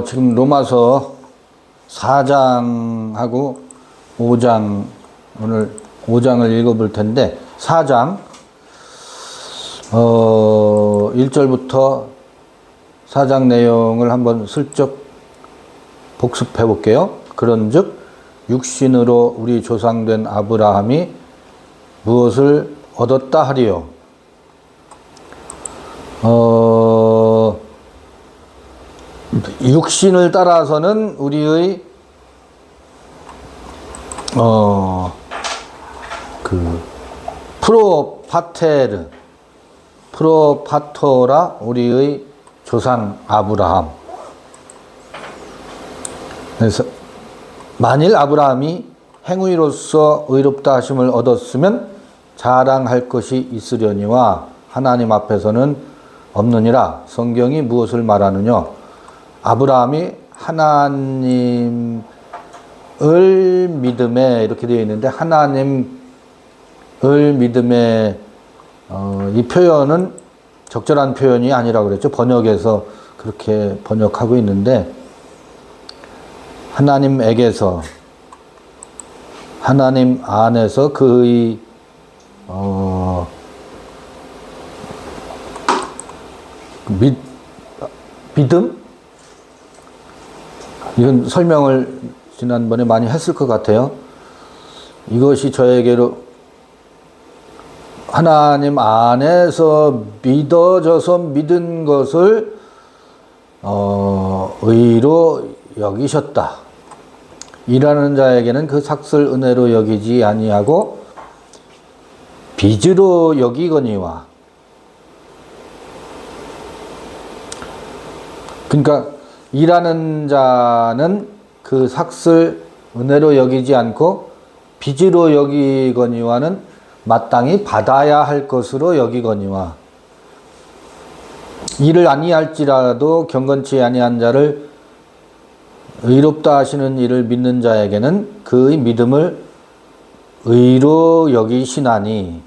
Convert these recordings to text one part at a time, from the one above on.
지금 로마서 4장하고 5장, 오늘 5장을 읽어볼 텐데, 4장, 1절부터 4장 내용을 한번 슬쩍 복습해 볼게요. 그런즉 육신으로 우리 조상된 아브라함이 무엇을 얻었다 하리요? 육신을 따라서는 우리의 프로파테라 우리의 조상 아브라함. 그래서 만일 아브라함이 행위로서 의롭다 하심을 얻었으면 자랑할 것이 있으려니와 하나님 앞에서는 없느니라. 성경이 무엇을 말하느냐? 아브라함이 하나님을 믿음에, 이렇게 되어 있는데, 하나님을 믿음에, 이 표현은 적절한 표현이 아니라고 그랬죠. 번역에서 그렇게 번역하고 있는데, 하나님에게서, 하나님 안에서 그의 믿음? 이건 설명을 지난번에 많이 했을 것 같아요. 이것이 저에게로 하나님 안에서 믿어져서 믿은 것을 의로 여기셨다. 일하는 자에게는 그 삭슬 은혜로 여기지 아니하고 빚으로 여기거니와. 그러니까 일하는 자는 그 삭슬 은혜로 여기지 않고 빚으로 여기거니와는 마땅히 받아야 할 것으로 여기거니와. 일을 아니할지라도 경건치 아니한 자를 의롭다 하시는 이를 믿는 자에게는 그의 믿음을 의로 여기시나니.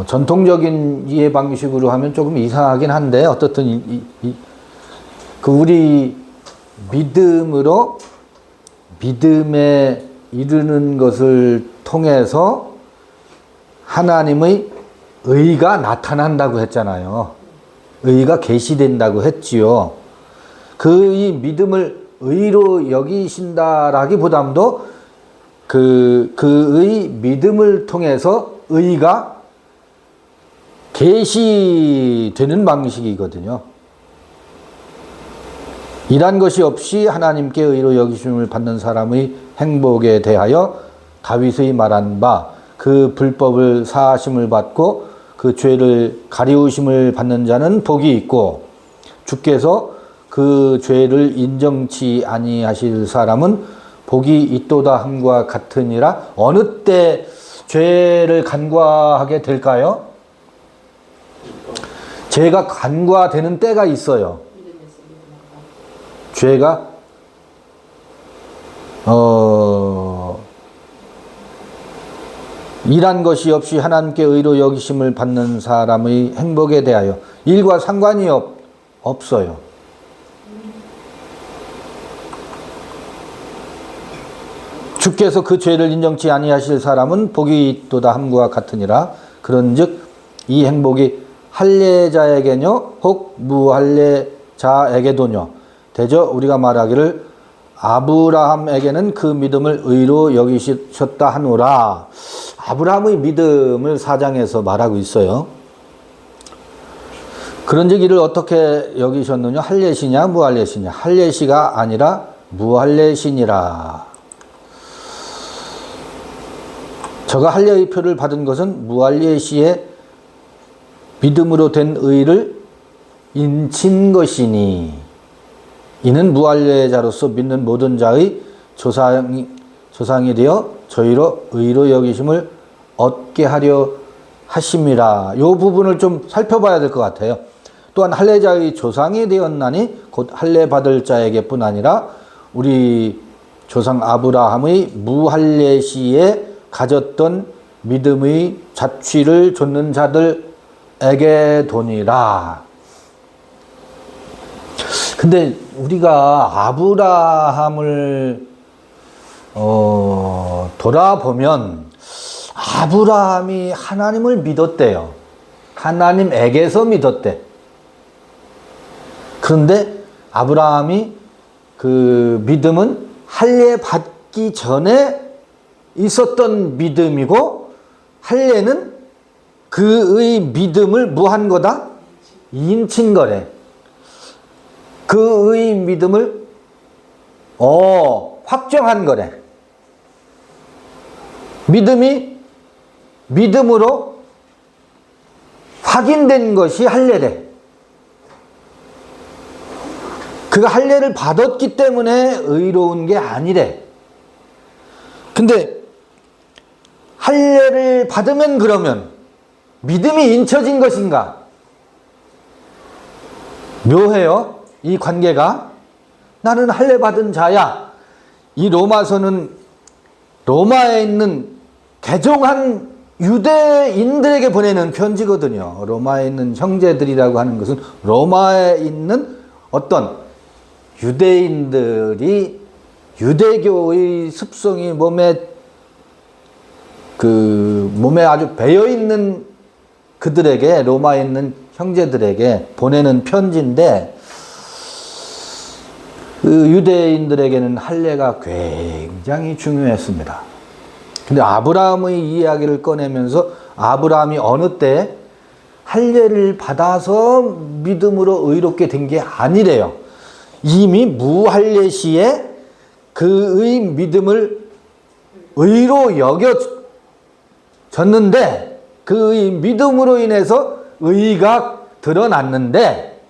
전통적인 이해 방식으로 하면 조금 이상하긴 한데, 어떻든 우리 믿음으로 믿음에 이르는 것을 통해서 하나님의 의가 나타난다고 했잖아요. 의가 계시된다고 했지요. 그의 믿음을 의로 여기신다라기보다도 그의 믿음을 통해서 의가 계시되는 방식이거든요. 이란 것이 없이 하나님께 의로 여기심을 받는 사람의 행복에 대하여 다윗의 말한 바, 그 불법을 사하심을 받고 그 죄를 가리우심을 받는 자는 복이 있고, 주께서 그 죄를 인정치 아니하실 사람은 복이 있도다 함과 같으니라. 어느 때 죄를 간과하게 될까요? 죄가 간과되는 때가 있어요. 죄가 일한 것이 없이 하나님께 의로 여기심을 받는 사람의 행복에 대하여 일과 상관이 없어요. 주께서 그 죄를 인정치 아니하실 사람은 복이 있도다 함과 같으니라. 그런즉 이 행복이 할례자에게뇨 혹 무할례자에게도뇨. 대저 우리가 말하기를 아브라함에게는 그 믿음을 의로 여기셨다 하노라. 아브라함의 믿음을 4장에서 말하고 있어요. 그런즉 이를 어떻게 여기셨느냐? 할례시냐 무할례시냐? 할례시가 아니라 무할례시니라. 저가 할례의 표를 받은 것은 무할례시의 믿음으로 된 의를 인친 것이니, 이는 무할례자로서 믿는 모든 자의 조상이 되어 저희로 의로 여기심을 얻게 하려 하심이라. 이 부분을 좀 살펴봐야 될 것 같아요. 또한 할례자의 조상이 되었나니 곧 할례 받을 자에게뿐 아니라 우리 조상 아브라함의 무할례시에 가졌던 믿음의 자취를 좇는 자들에게 도니라. 근데 우리가 아브라함을 돌아보면 아브라함이 하나님을 믿었대요. 하나님에게서 믿었대. 그런데 아브라함이 그 믿음은 할례 받기 전에 있었던 믿음이고, 할례는 그의 믿음을 무한 거다? 인친 거래. 그의 믿음을 확정한 거래. 믿음이 믿음으로 확인된 것이 할례래. 그가 할례를 받았기 때문에 의로운 게 아니래. 근데 할례를 받으면 그러면 믿음이 인쳐진 것인가? 묘해요, 이 관계가. 나는 할례 받은 자야. 이 로마서는 로마에 있는 개종한 유대인들에게 보내는 편지거든요. 로마에 있는 형제들이라고 하는 것은 로마에 있는 어떤 유대인들이 유대교의 습성이 몸에 아주 배어 있는 그들에게, 로마에 있는 형제들에게 보내는 편지인데, 그 유대인들에게는 할례가 굉장히 중요했습니다. 근데 아브라함의 이야기를 꺼내면서 아브라함이 어느 때 할례를 받아서 믿음으로 의롭게 된 게 아니래요. 이미 무할례 시에 그의 믿음을 의로 여겨졌는데, 그의 믿음으로 인해서 의가 드러났는데,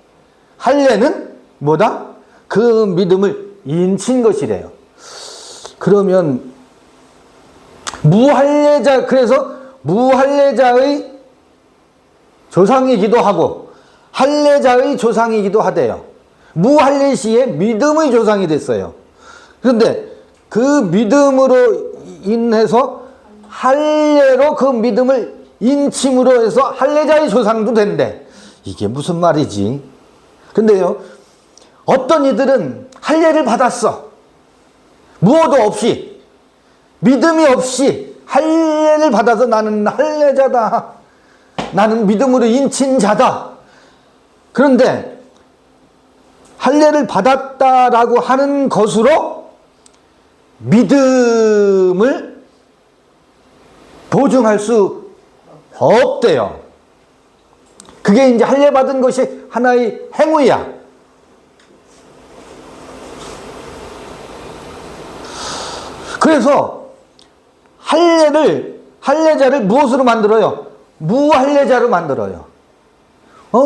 할례는 뭐다? 그 믿음을 인친 것이래요. 그러면 그래서 무할례자의 조상이기도 하고 할례자의 조상이기도 하대요. 무할례 시에 믿음의 조상이 됐어요. 그런데 그 믿음으로 인해서 할례로 그 믿음을 인침으로 해서 할례자의 조상도 된대. 이게 무슨 말이지? 근데요, 어떤 이들은 할례를 받았어. 무엇도 없이, 믿음이 없이 할례를 받아서 나는 할례자다, 나는 믿음으로 인친 자다. 그런데 할례를 받았다라고 하는 것으로 믿음을 보증할 수 없대요. 그게 이제 할례 받은 것이 하나의 행위야. 그래서 할례자를 무엇으로 만들어요? 무할례자로 만들어요.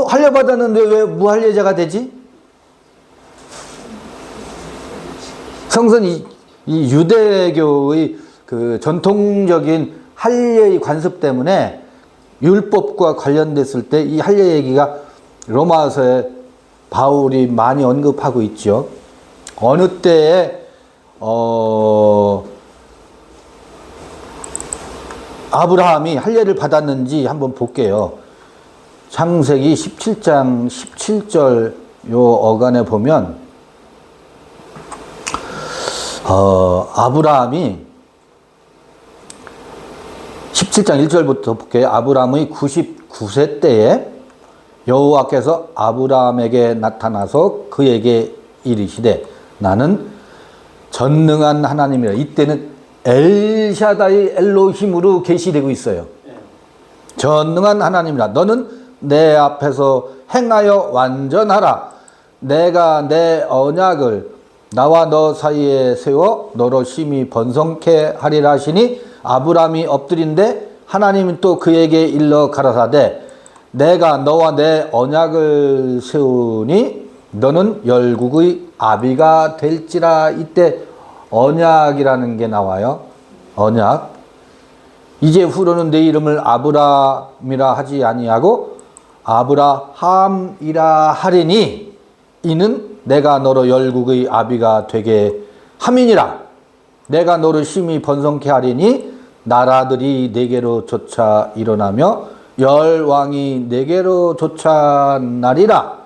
할례 받았는데 왜 무할례자가 되지? 성선 이 유대교의 그 전통적인 할례의 관습 때문에 율법과 관련됐을 때 이 할례 얘기가 로마서에 바울이 많이 언급하고 있죠. 어느 때에 아브라함이 할례를 받았는지 한번 볼게요. 창세기 17장 17절 요 어간에 보면 아브라함이 17장 1절부터 볼게요. 아브라함의 99세 때에 여호와께서 아브라함에게 나타나서 그에게 이르시되 나는 전능한 하나님이라. 이때는 엘샤다이 엘로힘으로 계시되고 있어요. 전능한 하나님이라. 너는 내 앞에서 행하여 완전하라. 내가 내 언약을 나와 너 사이에 세워 너로 심히 번성케 하리라 하시니 아브라함이 엎드린데 하나님이 또 그에게 일러 가라사대 내가 너와 내 언약을 세우니 너는 열국의 아비가 될지라. 이때 언약이라는 게 나와요. 언약. 이제 후로는 내 이름을 아브라함이라 하지 아니하고 아브라함이라 하리니 이는 내가 너로 열국의 아비가 되게 함이니라. 내가 너를 심히 번성케 하리니 나라들이 네게로 쫓아 일어나며 열 왕이 네게로 쫓아 나리라.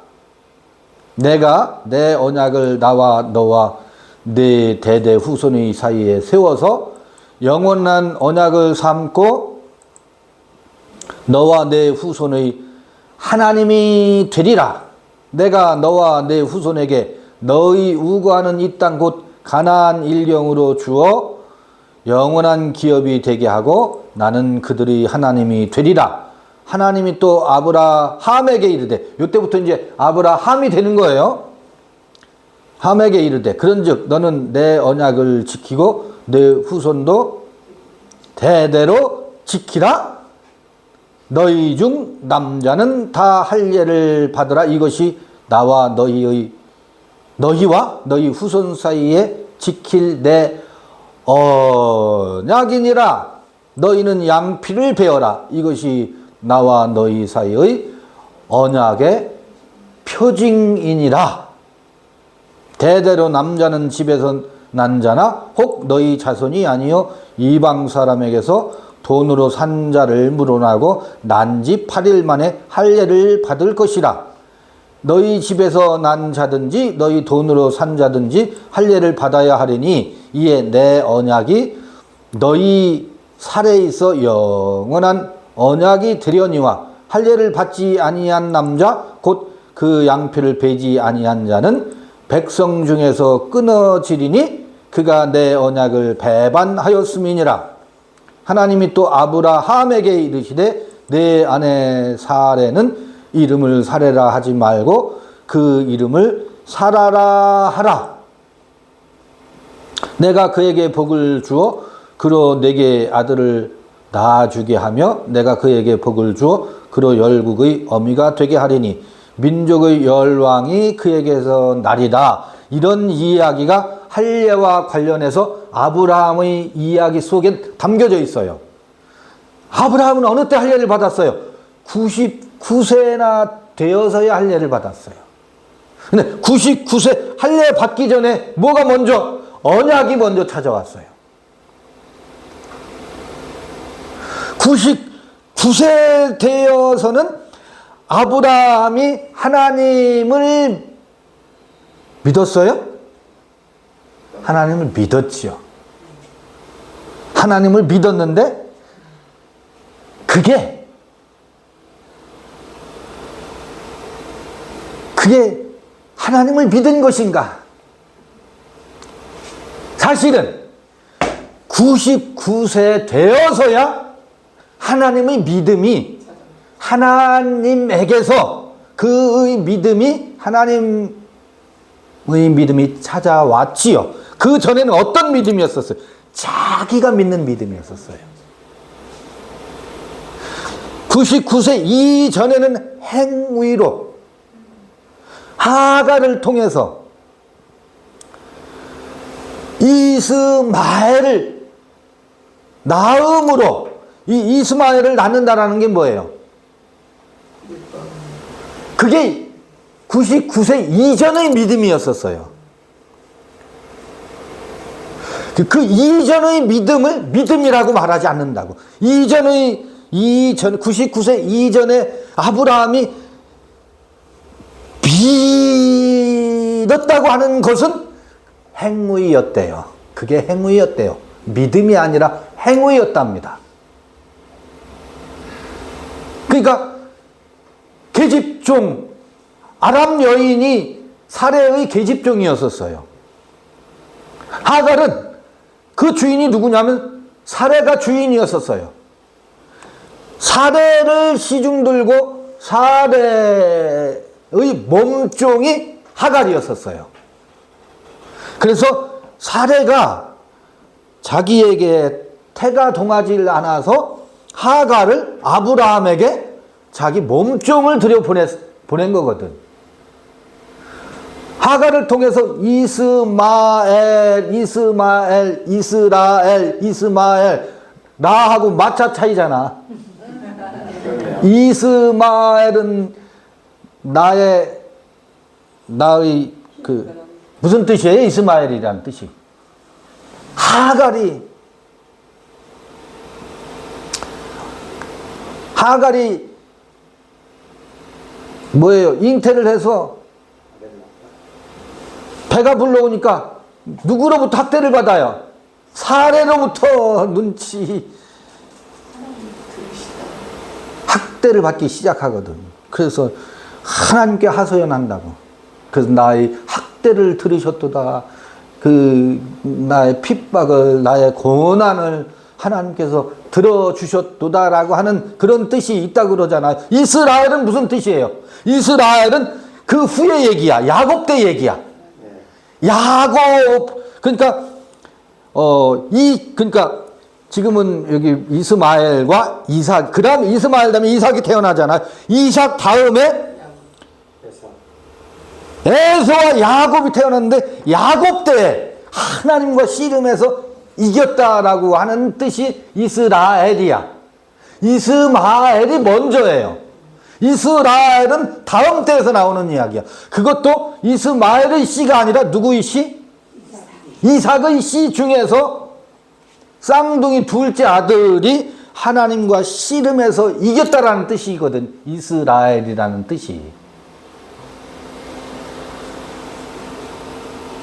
내가 내 언약을 나와 너와 네 대대 후손의 사이에 세워서 영원한 언약을 삼고 너와 내 후손의 하나님이 되리라. 내가 너와 내 후손에게 너희 우거하는 이 땅 곧 가나안 일경으로 주어 영원한 기업이 되게 하고 나는 그들의 하나님이 되리라. 하나님이 또 아브라함에게 이르되, 이때부터 이제 아브라함이 되는 거예요. 함에게 이르되 그런즉 너는 내 언약을 지키고 내 후손도 대대로 지키라. 너희 중 남자는 다 할례를 받으라. 이것이 나와 너희와 너희 후손 사이에 지킬 내 언약이니라. 너희는 양피를 베어라. 이것이 나와 너희 사이의 언약의 표징이니라. 대대로 남자는 집에서 난 자나 혹 너희 자손이 아니요 이방 사람에게서 돈으로 산 자를 물어나고 난 지 8일 만에 할례를 받을 것이라. 너희 집에서 난 자든지 너희 돈으로 산 자든지 할례를 받아야 하리니 이에 내 언약이 너희 살에 있어 영원한 언약이 되려니와 할례를 받지 아니한 남자 곧 그 양피를 베지 아니한 자는 백성 중에서 끊어지리니 그가 내 언약을 배반하였음이니라. 하나님이 또 아브라함에게 이르시되 내 아내 사레는 이름을 사레라 하지 말고 그 이름을 사라라 하라. 내가 그에게 복을 주어 그로 내게 아들을 낳아주게 하며 내가 그에게 복을 주어 그로 열국의 어미가 되게 하리니 민족의 열왕이 그에게서 나리다. 이런 이야기가 할례와 관련해서 아브라함의 이야기 속에 담겨져 있어요. 아브라함은 어느 때 할례를 받았어요? 99세나 되어서야 할례를 받았어요. 근데 99세 할례 받기 전에 뭐가 먼저? 언약이 먼저 찾아왔어요. 99세 되어서는 아브라함이 하나님을 믿었어요? 하나님을 믿었지요. 하나님을 믿었는데 그게 하나님을 믿은 것인가? 사실은 99세 되어서야 하나님의 믿음이 하나님에게서 그의 믿음이 하나님의 믿음이 찾아왔지요. 그 전에는 어떤 믿음이었었어요? 자기가 믿는 믿음이었었어요. 99세 이전에는 행위로 하갈을 통해서 이스마엘을 낳음으로 이 이스마엘을 낳는다라는 게 뭐예요? 그게 99세 이전의 믿음이었었어요. 그 이전의 믿음을 믿음이라고 말하지 않는다고. 99세 이전에 아브라함이 믿었다고 하는 것은 행위였대요. 그게 행위였대요. 믿음이 아니라 행위였답니다. 그러니까 계집종 아람 여인이 사레의 계집종이었었어요. 하갈은 그 주인이 누구냐면 사레가 주인이었었어요. 사레를 시중 들고 사레의 몸종이 하갈이었었어요. 그래서 사레가 자기에게 태가 동하지 않아서 하갈을 아브라함에게 자기 몸종을 들여 보낸 거거든. 하갈을 통해서 이스마엘, 나하고 마차 차이잖아. 이스마엘은 나의 무슨 뜻이에요? 이스마엘이라는 뜻이. 하갈이 뭐예요? 잉태를 해서 배가 불러오니까 누구로부터 학대를 받아요? 사례로부터 학대를 받기 시작하거든. 그래서 하나님께 하소연한다고. 그래서 나의 학대를 들으셨도다. 그 나의 핍박을, 나의 고난을 하나님께서 들어주셨도다라고 하는 그런 뜻이 있다고 그러잖아요. 이스라엘은 무슨 뜻이에요? 이스라엘은 그 후의 얘기야. 야곱 때 얘기야. 야곱. 그러니까 그러니까 지금은 여기 이스마엘과 이삭, 그 다음에 이스마엘 다음에 이삭이 태어나잖아요. 이삭 다음에 에서와 야곱이 태어났는데, 야곱 때 하나님과 씨름해서 이겼다라고 하는 뜻이 이스라엘이야. 이스마엘이 먼저예요. 이스라엘은 다음 때에서 나오는 이야기야. 그것도 이스마엘의 씨가 아니라 누구의 씨? 이삭의 씨 중에서 쌍둥이 둘째 아들이 하나님과 씨름해서 이겼다라는 뜻이거든. 이스라엘이라는 뜻이.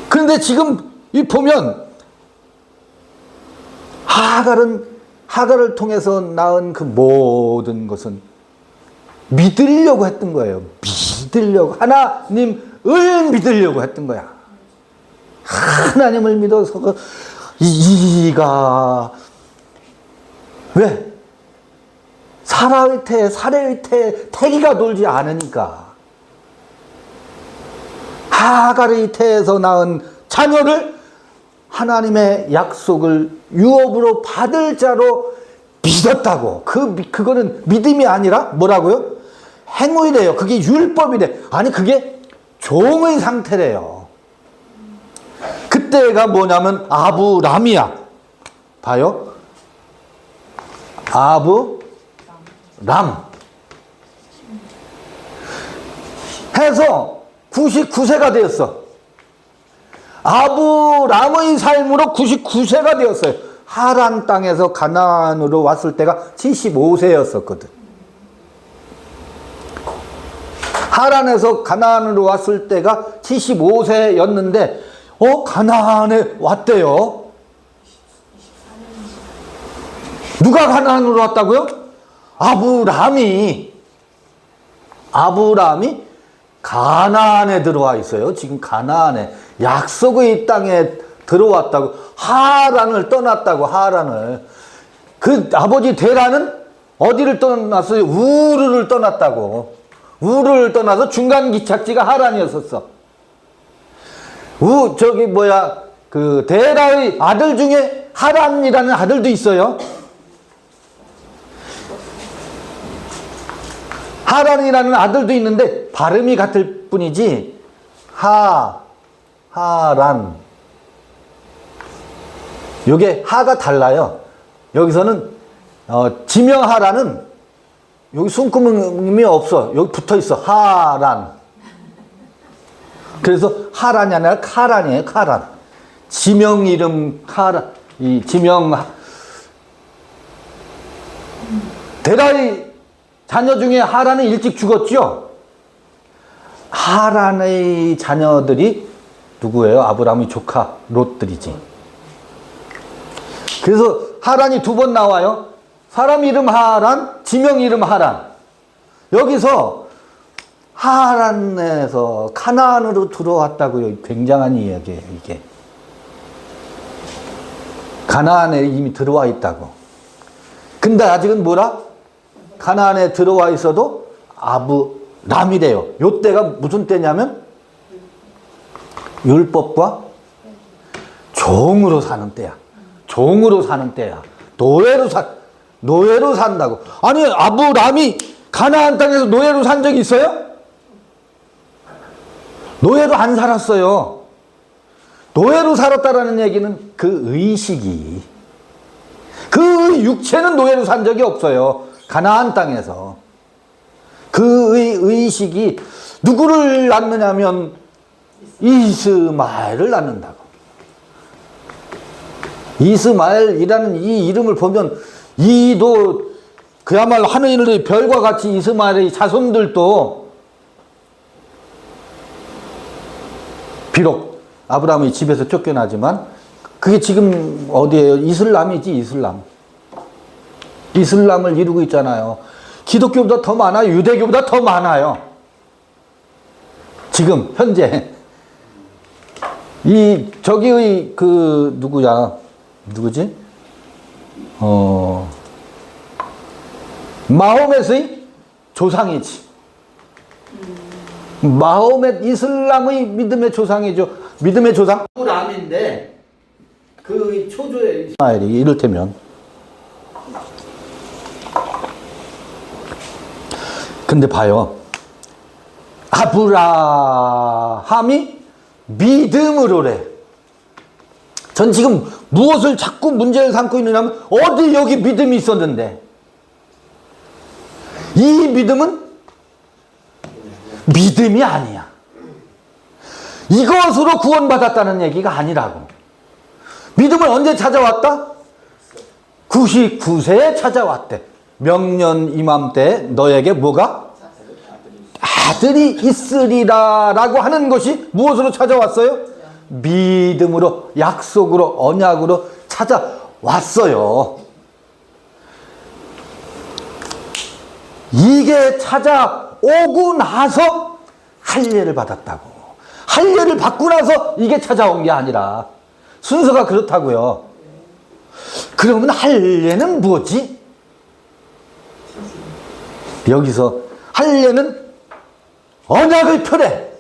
그런데 지금 이 보면 하갈을 통해서 낳은 그 모든 것은 믿으려고 했던 거예요. 믿으려고, 하나님을 믿으려고 했던 거야. 하나님을 믿어서 이가 왜? 사라의 태, 사례의 태, 태기가 돌지 않으니까. 하갈의 태에서 낳은 자녀를 하나님의 약속을 유업으로 받을 자로 믿었다고. 그거는 믿음이 아니라 뭐라고요? 행위래요. 그게 율법이래. 아니, 그게 종의 상태래요. 그때가 뭐냐면 아브람이야. 봐요. 아브람. 해서 99세가 되었어. 아브람의 삶으로 99세가 되었어요. 하란 땅에서 가나안으로 왔을 때가 75세였었거든. 하란에서 가나안으로 왔을 때가 75세였는데 가나안에 왔대요. 누가 가나안으로 왔다고요? 아브람이 가나안에 들어와 있어요. 지금 가나안에 약속의 땅에 들어왔다고. 하란을 떠났다고. 하란을. 그 아버지 데라는 어디를 떠났어요? 우르를 떠났다고. 우르를 떠나서 중간 기착지가 하란이었었어. 그 데라의 아들 중에 하란이라는 아들도 있어요. 하란이라는 아들도 있는데 발음이 같을 뿐이지 하란. 요게 하가 달라요. 여기서는 지명 하란은 여기 숨구멍이 없어. 여기 붙어 있어. 하란. 그래서 하란이 아니라 카란이에요. 카란. 지명 이름 카란. 이 지명 데라의 자녀 중에 하란은 일찍 죽었죠. 하란의 자녀들이 누구예요? 아브라함의 조카 롯들이지. 그래서 하란이 두 번 나와요. 사람 이름 하란, 지명 이름 하란. 여기서 하란에서 가나안으로 들어왔다고요. 굉장한 이야기예요, 이게. 가나안에 이미 들어와 있다고. 근데 아직은 뭐라? 가나안에 들어와 있어도 아브람이래요. 요 때가 무슨 때냐면 율법과 종으로 사는 때야. 종으로 사는 때야. 노예로 산다고. 아니, 아브람이 가나안 땅에서 노예로 산 적이 있어요? 노예로 안 살았어요. 노예로 살았다라는 얘기는 그 의식이, 그 육체는 노예로 산 적이 없어요. 가나안 땅에서. 그 의식이 누구를 낳느냐면 이스마엘을 낳는다고. 이스마엘이라는 이 이름을 보면 이도 그야말로 하늘의 별과 같이 이스마엘의 자손들도 비록 아브라함이 집에서 쫓겨나지만 그게 지금 어디에요? 이슬람이지, 이슬람. 이슬람을 이루고 있잖아요. 기독교보다 더 많아요. 유대교보다 더 많아요. 지금 현재 저기의 누구지? 마호멧의 조상이지. 마호멧 이슬람의 믿음의 조상이죠. 믿음의 조상 아브라함인데 그 초조의 이스마엘이 이를테면. 근데 봐요. 아브라함이 믿음으로래. 전 지금 무엇을 자꾸 문제를 삼고 있느냐면 어디 여기 믿음이 있었는데 이 믿음은 믿음이 아니야. 이것으로 구원받았다는 얘기가 아니라고. 믿음은 언제 찾아왔다? 99세에 찾아왔대. 명년 이맘때 너에게 뭐가? 아들이 있으리라 라고 하는 것이 무엇으로 찾아왔어요? 믿음으로, 약속으로, 언약으로 찾아왔어요. 이게 찾아오고 나서 할례를 받았다고. 할례를 받고 나서 이게 찾아온 게 아니라 순서가 그렇다고요. 그러면 할례는 뭐지? 여기서 할례는 언약의 표래.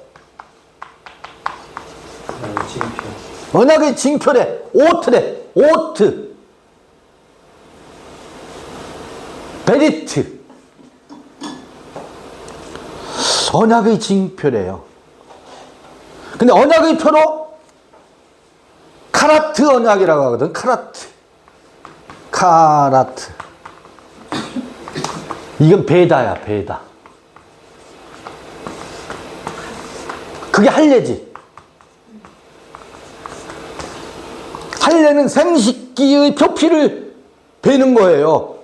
언약의 징표래. 오트래. 오트. 베리트. 언약의 징표래요. 근데 언약의 표로 카라트 언약이라고 하거든. 카라트. 카라트. 이건 베다야, 베다. 그게 할례지. 할례는 생식기의 표피를 베는 거예요.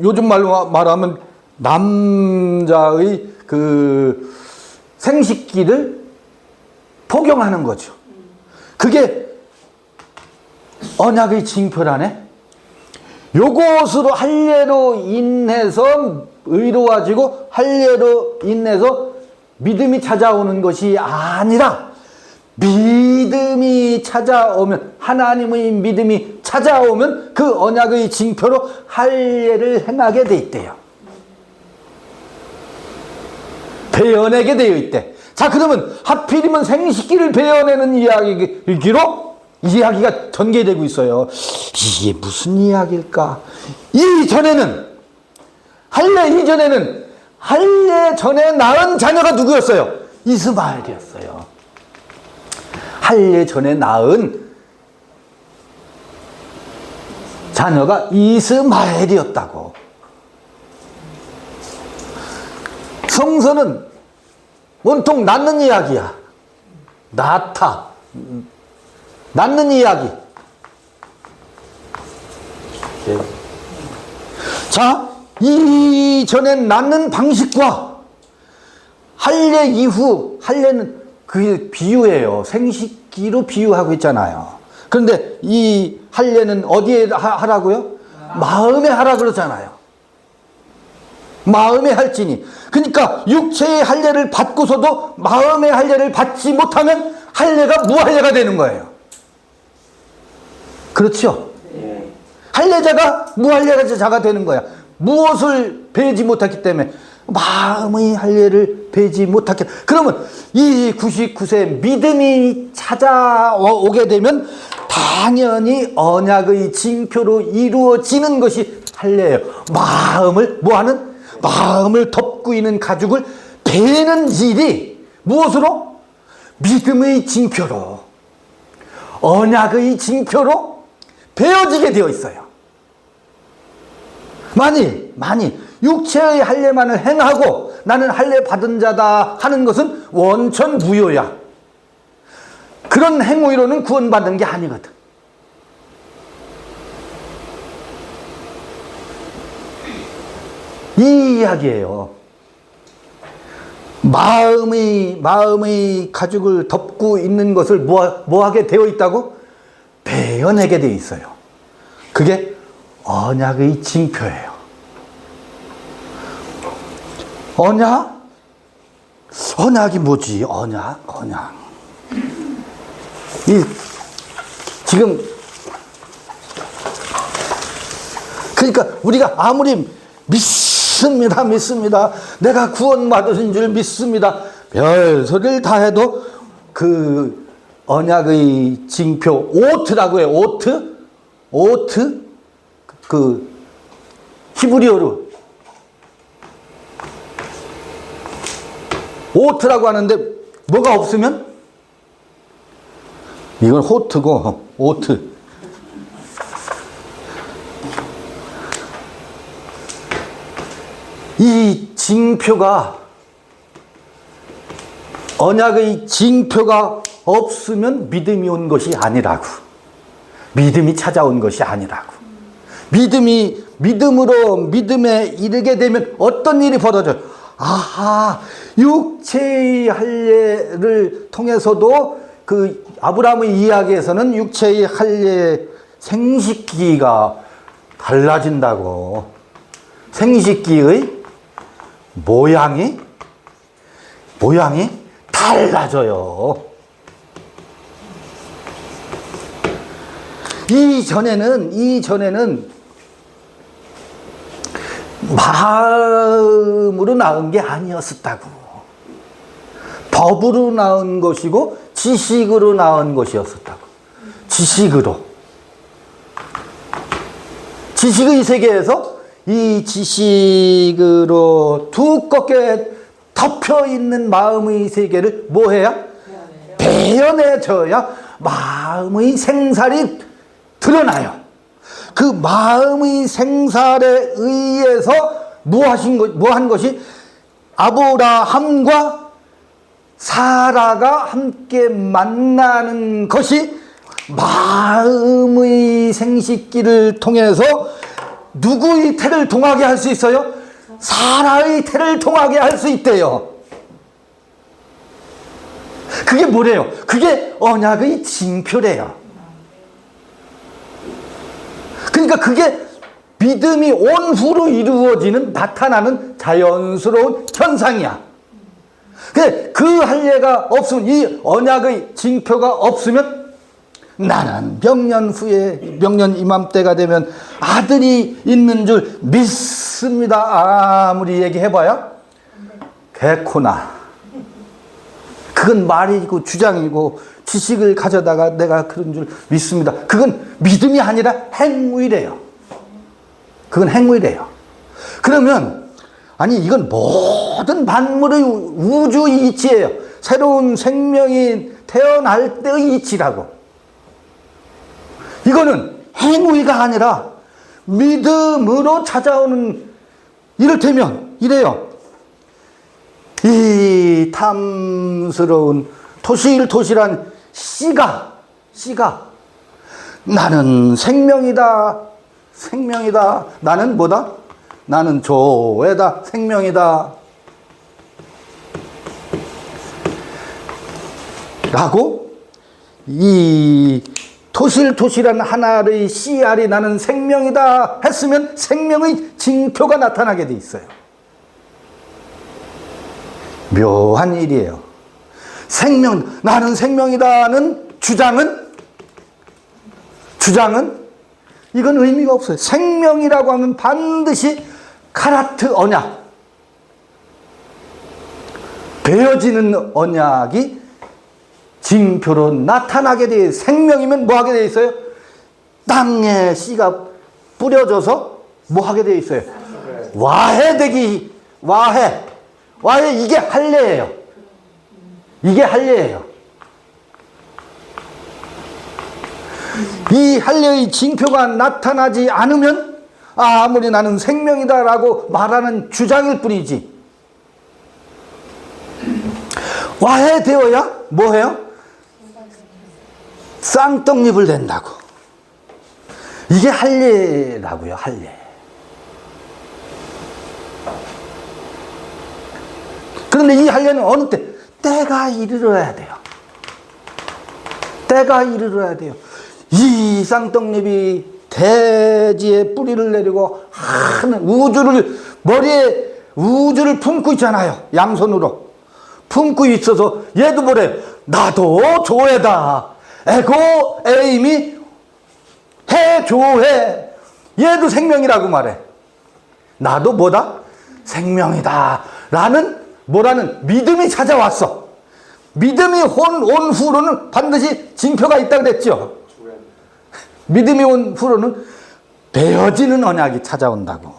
요즘 말로 말하면 남자의 그 생식기를 포경하는 거죠. 그게 언약의 징표라네. 요것으로 할례로 인해서 의로워지고 할례로 인해서 믿음이 찾아오는 것이 아니라 믿음이 찾아오면, 하나님의 믿음이 찾아오면 그 언약의 징표로 할례를 행하게 돼 있대요. 베어내게 되어 있대. 자, 그러면 하필이면 생식기를 베어내는 이야기로 이야기가 전개되고 있어요. 이게 무슨 이야기일까? 할례 이전에는 할례 전에 낳은 자녀가 누구였어요? 이스마엘이었어요. 할례 전에 낳은 자녀가 이스마엘이었다고. 성서는 온통 낳는 이야기야. 낳는 이야기. 자, 이전엔 낳는 방식과 할례 이후, 할례는 그게 비유예요. 생식기로 비유하고 있잖아요. 그런데 이 할례는 어디에 하라고요? 마음에 하라 그러잖아요. 마음에 할지니. 그러니까 육체의 할례를 받고서도 마음의 할례를 받지 못하면 할례가 무할례가 되는 거예요. 그렇죠? 할례자가 무할례자가 되는 거야. 무엇을 배지 못했기 때문에 마음의 할례를 배지 못했기. 그러면 이 99세 믿음이 찾아오게 되면 당연히 언약의 징표로 이루어지는 것이 할례예요. 마음을 뭐하는? 마음을 덮고 있는 가죽을 베는 일이 무엇으로? 믿음의 징표로, 언약의 징표로 베어지게 되어 있어요. 만일 육체의 할례만을 행하고 나는 할례 받은 자다 하는 것은 원천 무효야. 그런 행위로는 구원받는 게 아니거든. 이 이야기예요. 마음의 가죽을 덮고 있는 것을 뭐하게 되어 있다고? 베어내게 되어 있어요. 그게 언약의 징표예요. 언약이 뭐지? 언약. 지금 그러니까 우리가 아무리 믿습니다. 내가 구원받으신 줄 믿습니다. 별 소리를 다 해도 그 언약의 징표, 오트라고 해요. 오트? 그 히브리어로 오트라고 하는데 뭐가 없으면 이건 호트고 오트. 이 징표가 언약의 징표가 없으면 믿음이 온 것이 아니라고. 믿음이 찾아온 것이 아니라고. 믿음으로 믿음에 이르게 되면 어떤 일이 벌어져요? 아하, 육체의 할례를 통해서도 그 아브라함의 이야기에서는 육체의 할례 생식기가 달라진다고. 생식기의 모양이 달라져요. 이전에는 마음으로 낳은 게 아니었었다고. 법으로 낳은 것이고 지식으로 낳은 것이었었다고. 지식의 세계에서 이 지식으로 두껍게 덮여 있는 마음의 세계를 뭐 해야? 베어내줘야 마음의 생살이 드러나요. 그 마음의 생살에 의해서 뭐한 것이 아브라함과 사라가 함께 만나는 것이 마음의 생식기를 통해서 누구의 태를 동하게 할 수 있어요? 사라의 태를 동하게 할 수 있대요. 그게 뭐래요? 그게 언약의 징표래요. 그러니까 그게 믿음이 온 후로 이루어지는 나타나는 자연스러운 현상이야. 그 할례가 없으면, 이 언약의 징표가 없으면 나는 명년 이맘때가 되면 아들이 있는 줄 믿습니다. 아무리 얘기해봐야 개코나. 그건 말이고 주장이고 지식을 가져다가 내가 그런 줄 믿습니다. 그건 믿음이 아니라 행위래요. 그러면 아니 이건 모든 만물의 우주 이치예요. 새로운 생명이 태어날 때의 이치라고. 이거는 행위가 아니라 믿음으로 찾아오는, 이를테면 이래요. 이 탐스러운 토실토실한 씨가 나는 생명이다. 나는 뭐다? 나는 조회다. 생명이다. 라고 이 토실토실한 하나의 씨알이 나는 생명이다 했으면 생명의 징표가 나타나게 돼 있어요. 묘한 일이에요. 나는 생명이다는 주장은 이건 의미가 없어요. 생명이라고 하면 반드시 카라트 언약, 베어지는 언약이 징표로 나타나게 돼. 생명이면 뭐 하게 돼 있어요? 땅에 씨가 뿌려져서 뭐 하게 돼 있어요? 와해되기. 와해 이게 할례예요. 이 할례의 징표가 나타나지 않으면 아무리 나는 생명이다라고 말하는 주장일 뿐이지. 와해되어야 뭐해요? 쌍떡잎을 댄다고. 이게 할례라고요. 할례. 그런데 이 하려면 어느 때? 때가 이르러야 돼요. 때가 이르러야 돼요. 이 쌍떡잎이 대지에 뿌리를 내리고 하는 머리에 우주를 품고 있잖아요. 양손으로 품고 있어서 얘도 뭐래? 나도 조회다. 에고 에임이 해조회. 얘도 생명이라고 말해. 나도 뭐다? 생명이다. 라는 뭐라는 믿음이 찾아왔어. 믿음이 온 후로는 반드시 징표가 있다 그랬죠. 믿음이 온 후로는 베어지는 언약이 찾아온다고.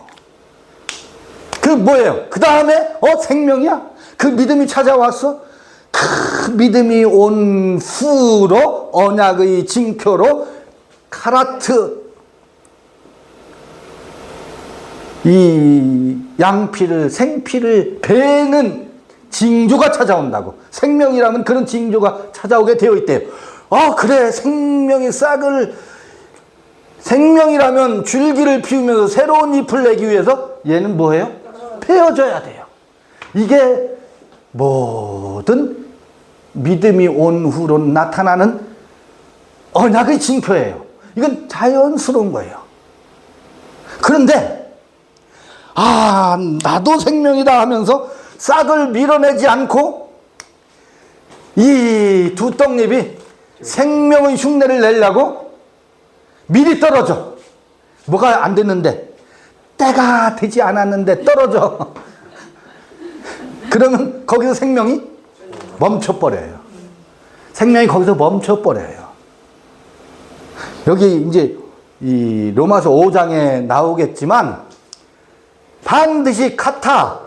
그 뭐예요? 그 다음에 생명이야? 그 믿음이 찾아왔어? 그 믿음이 온 후로 언약의 징표로 카라트 이 양피를 생피를 베는 징조가 찾아온다고. 생명이라면 그런 징조가 찾아오게 되어 있대요. 그래 생명이라면 줄기를 피우면서 새로운 잎을 내기 위해서 얘는 뭐예요? 베어져야 돼요. 이게 모든 믿음이 온 후로 나타나는 언약의 징표예요. 이건 자연스러운 거예요. 그런데 나도 생명이다 하면서 싹을 밀어내지 않고 이 두 떡잎이 생명의 흉내를 내려고 미리 떨어져. 뭐가 안 됐는데, 때가 되지 않았는데 떨어져. 그러면 거기서 생명이 멈춰버려요. 생명이 거기서 멈춰버려요. 여기 이제 이 로마서 5장에 나오겠지만 반드시 카타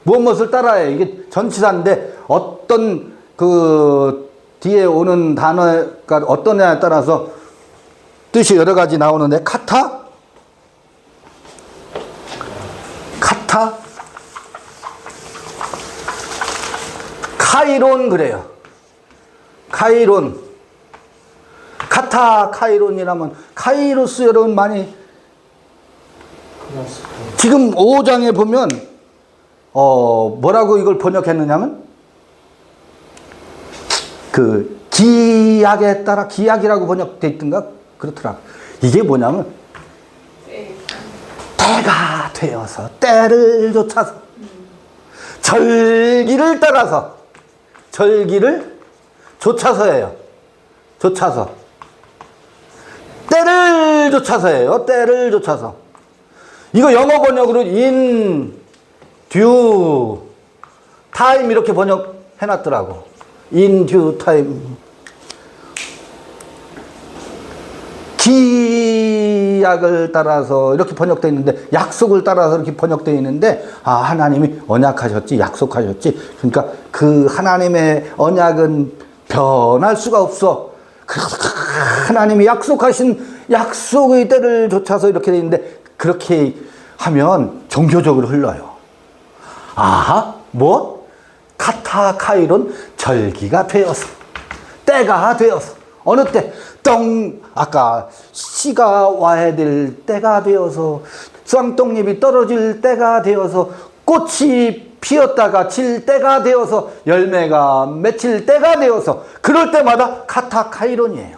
무엇을 따라해요. 이게 전치사인데 어떤 그 뒤에 오는 단어가 어떠냐에 따라서 뜻이 여러 가지 나오는데 카타 카이론 그래요. 카이론 카타 카이론이라면 카이로스 여러분 많이 지금 5장에 보면 뭐라고 이걸 번역했느냐면 그 기약에 따라 기약이라고 번역돼 있던가 그렇더라. 이게 뭐냐면 때가 되어서 때를 쫓아서 절기를 따라서 절기를 쫓아서예요. 쫓아서 때를 쫓아서예요. 때를 쫓아서. 이거 영어 번역으로 in due time 이렇게 번역해놨더라고. in due time. 기약을 따라서 이렇게 번역되어 있는데 약속을 따라서 이렇게 번역되어 있는데 하나님이 언약하셨지 약속하셨지. 그러니까 그 하나님의 언약은 변할 수가 없어. 하나님이 약속하신 약속의 때를 쫓아서 이렇게 되어 있는데 그렇게 하면 종교적으로 흘러요. 카타 카이론 절기가 되어서 때가 되어서 어느 때 아까 씨가 와야 될 때가 되어서 쌍떡잎이 떨어질 때가 되어서 꽃이 피었다가 질 때가 되어서 열매가 맺힐 때가 되어서 그럴 때마다 카타 카이론이에요.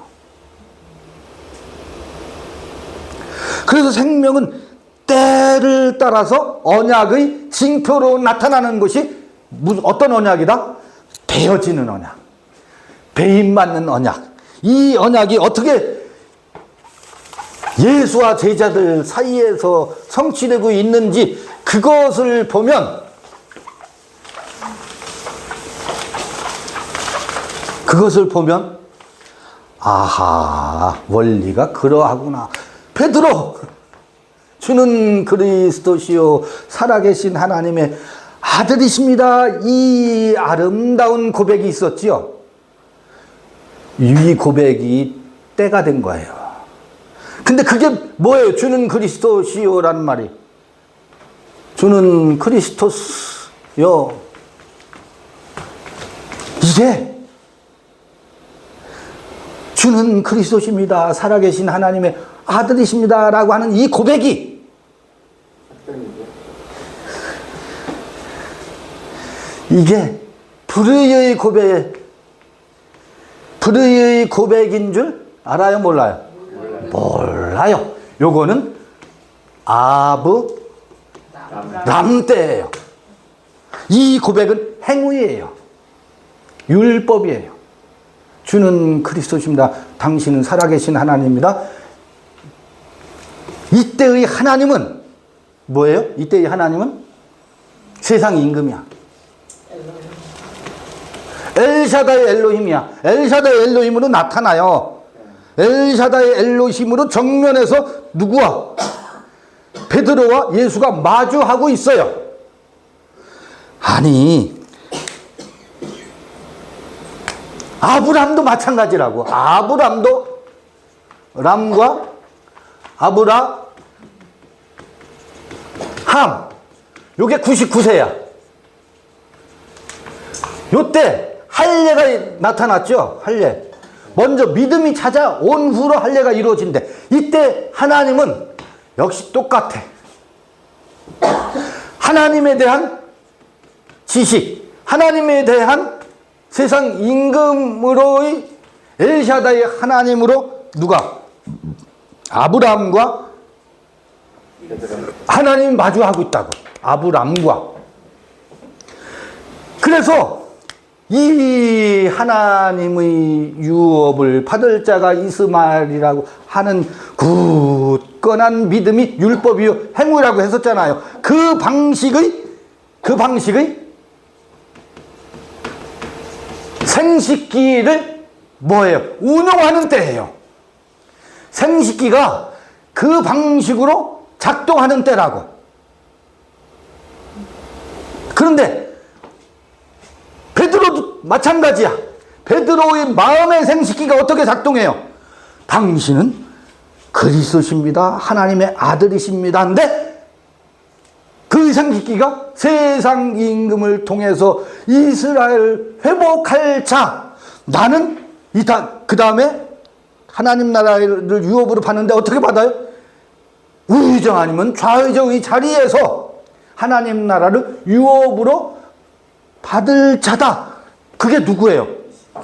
그래서 생명은 때를 따라서 언약의 징표로 나타나는 것이 어떤 언약이다? 베어지는 언약, 배임받는 언약. 이 언약이 어떻게 예수와 제자들 사이에서 성취되고 있는지 그것을 보면 원리가 그러하구나. 베드로, 주는 그리스도시요 살아계신 하나님의 아들이십니다. 이 아름다운 고백이 있었지요. 이 고백이 때가 된 거예요. 근데 그게 뭐예요? 주는 그리스도시요라는 말이. 주는 그리스토스요. 이게 주는 그리스도십니다. 살아계신 하나님의 아들이십니다. 라고 하는 이 고백이 이게 불의의 고백인 줄 알아요? 몰라요? 몰라요. 요거는 아브람 때예요. 이 고백은 행위예요. 율법이에요. 주는 그리스도십니다. 당신은 살아계신 하나님입니다. 이때의 하나님은 뭐예요? 이때의 하나님은 세상 임금이야. 엘샤다의 엘로힘이야. 엘샤다의 엘로힘으로 나타나요. 엘샤다의 엘로힘으로 정면에서 누구와? 베드로와 예수가 마주하고 있어요. 아니, 아브람도 마찬가지라고. 아브람도 람과 아브라함, 요게 99세야. 요때 할례가 나타났죠. 할례. 먼저 믿음이 찾아온 후로 할례가 이루어진대. 이때 하나님은 역시 똑같아. 하나님에 대한 지식, 하나님에 대한 세상 임금으로의 엘샤다의 하나님으로 누가? 아브라함과 하나님이 마주하고 있다고. 아브라함과. 그래서 이 하나님의 유업을 받을 자가 이스마엘이라고 하는 굳건한 믿음이 율법이요 행위라고 했었잖아요. 그 방식의 생식기를 뭐예요? 운용하는 때예요. 생식기가 그 방식으로 작동하는 때라고. 그런데 베드로도 마찬가지야. 베드로의 마음의 생식기가 어떻게 작동해요? 당신은 그리스도십니다. 하나님의 아들이십니다. 근데 그 생식기가 세상 임금을 통해서 이스라엘 회복할 자. 나는 그 다음에 하나님 나라를 유업으로 받는데 어떻게 받아요? 우의정 아니면 좌의정의 자리에서 하나님 나라를 유업으로 받을 자다. 그게 누구예요?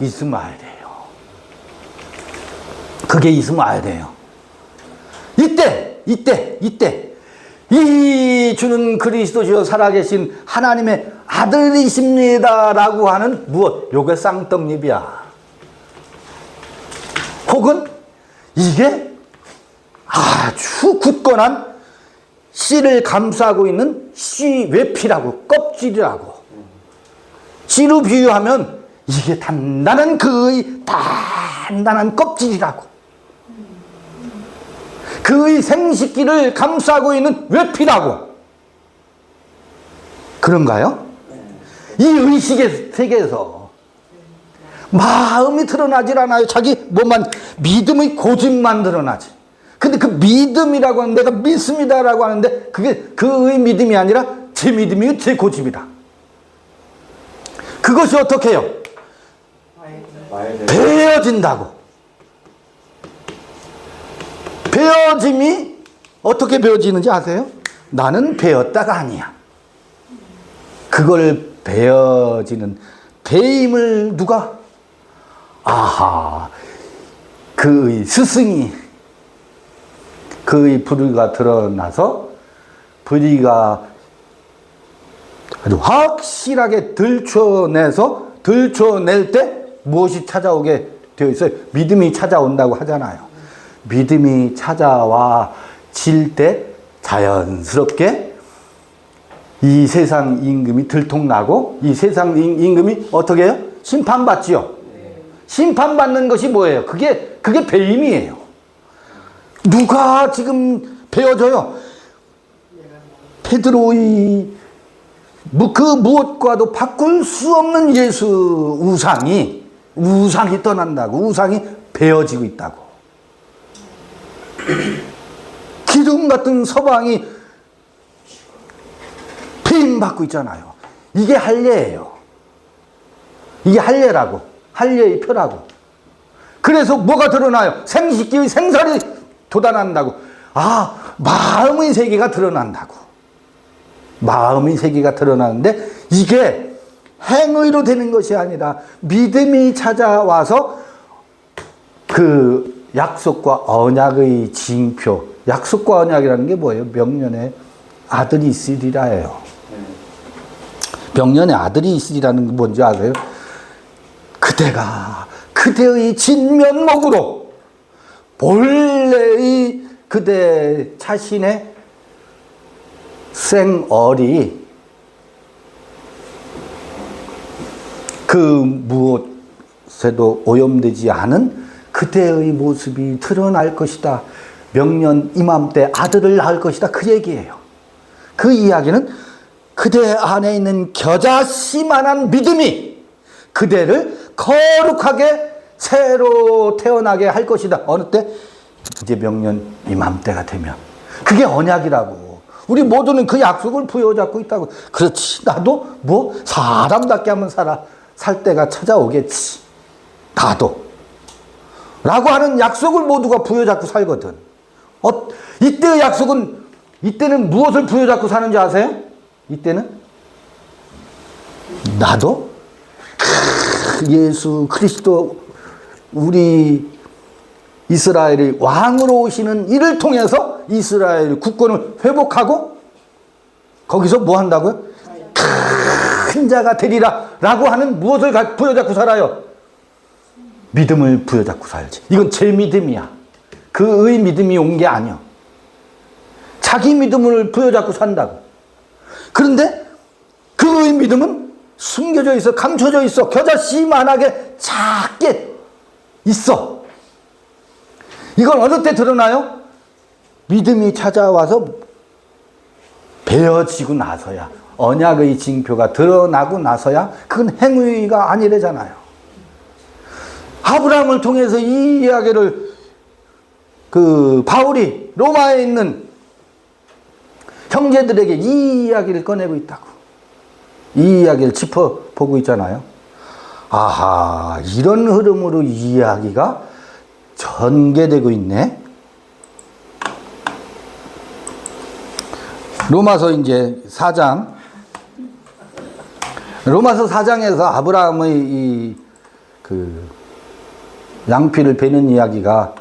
이스마엘이에요. 그게 이스마엘이에요. 이때 이 주는 그리스도시요 살아계신 하나님의 아들이십니다라고 하는 무엇? 요게 쌍떡잎이야. 혹은 이게 아주 굳건한 씨를 감싸고 있는 씨 외피라고, 껍질이라고. 씨로 비유하면 이게 단단한 껍질이라고. 그의 생식기를 감싸고 있는 외피라고. 그런가요? 이 의식의 세계에서 마음이 드러나질 않아요. 자기 뭐만 믿음의 고집만 드러나지. 근데 그 믿음이라고 하는 내가 믿습니다라고 하는데 그게 그의 믿음이 아니라 제 믿음이 제 고집이다. 그것이 어떻게 해요? 배어진다고. 배어짐이 어떻게 배어지는지 아세요? 나는 배었다가 아니야. 그걸 배어지는 배임을 누가? 아하, 그의 스승이 그의 불의가 드러나서 불의가 아주 확실하게 들춰낼 때 무엇이 찾아오게 되어 있어요? 믿음이 찾아온다고 하잖아요. 믿음이 찾아와질 때 자연스럽게 이 세상 임금이 들통나고 이 세상 임금이 어떻게 해요? 심판받지요. 심판받는 것이 뭐예요? 그게 배임이에요. 누가 지금 배워줘요? 베드로의 그 무엇과도 바꿀 수 없는 예수 우상이 떠난다고. 우상이 베어지고 있다고. 기름 같은 서방이 배임받고 있잖아요. 이게 할례예요. 이게 할례라고. 할례의 표라고. 그래서 뭐가 드러나요? 생식기의 생살이 돋아난다고. 마음의 세계가 드러난다고. 마음의 세계가 드러나는데 이게 행위로 되는 것이 아니라 믿음이 찾아와서 그 약속과 언약의 징표, 약속과 언약이라는 게 뭐예요? 명년에 아들이 있으리라예요. 명년에 아들이 있으리라는 게 뭔지 아세요? 그대가 그대의 진면목으로 본래의 그대 자신의 생얼이 그 무엇에도 오염되지 않은 그대의 모습이 드러날 것이다. 명년 이맘때 아들을 낳을 것이다. 그 얘기예요. 그 이야기는 그대 안에 있는 겨자씨만한 믿음이 그대를 거룩하게 새로 태어나게 할 것이다. 어느 때? 이제 명년 이맘때가 되면. 그게 언약이라고. 우리 모두는 그 약속을 부여잡고 있다고. 그렇지. 나도 뭐 사람답게 한번 살 때가 찾아오겠지. 나도. 라고 하는 약속을 모두가 부여잡고 살거든. 이때의 약속은, 이때는 무엇을 부여잡고 사는지 아세요? 이때는? 나도? 예수 그리스도 우리 이스라엘의 왕으로 오시는 이를 통해서 이스라엘 국권을 회복하고 거기서 뭐 한다고요? 큰 자가 되리라 라고 하는 무엇을 부여잡고 살아요? 믿음을 부여잡고 살지. 이건 제 믿음이야. 그의 믿음이 온 게 아니야. 자기 믿음을 부여잡고 산다고. 그런데 그의 믿음은 숨겨져 있어, 감춰져 있어, 겨자씨만하게 작게 있어. 이건 어느 때 드러나요? 믿음이 찾아와서 베어지고 나서야, 언약의 징표가 드러나고 나서야 그건 행위가 아니래잖아요. 아브라함을 통해서 이 이야기를 바울이 로마에 있는 형제들에게 이 이야기를 꺼내고 있다고. 이 이야기를 짚어보고 있잖아요. 아하, 이런 흐름으로 이 이야기가 전개되고 있네. 로마서 이제 4장. 로마서 4장에서 아브라함의 양피를 베는 이야기가